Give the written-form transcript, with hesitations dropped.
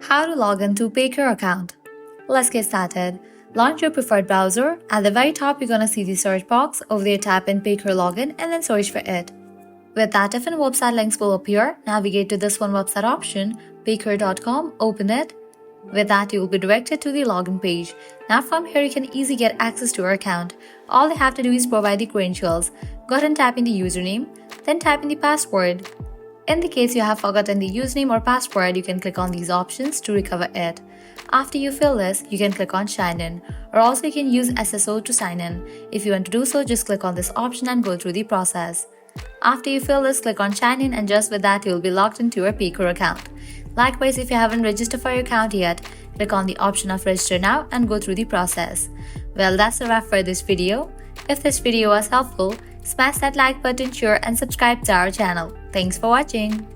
How to log into Paycor account. Let's get started. Launch your preferred browser. At the very top, you're gonna see the search box. Over there, tap in Paycor login and then search for it. With that, different website links will appear. Navigate to this one website option, paycor.com, open it. With that, you will be directed to the login page. Now from here, you can easily get access to your account. All they have to do is provide the credentials. Go ahead and type in the username, then type in the password. In the case you have forgotten the username or password, you can click on these options to recover it. After you fill this, you can click on Sign In, or also you can use SSO to sign in. If you want to do so, just click on this option and go through the process. After you fill this, click on Sign In, and just with that, you will be logged into your Paycor account. Likewise, if you haven't registered for your account yet, click on the option of Register Now and go through the process. Well, that's a wrap for this video. If this video was helpful, smash that like button, share and subscribe to our channel. Thanks for watching.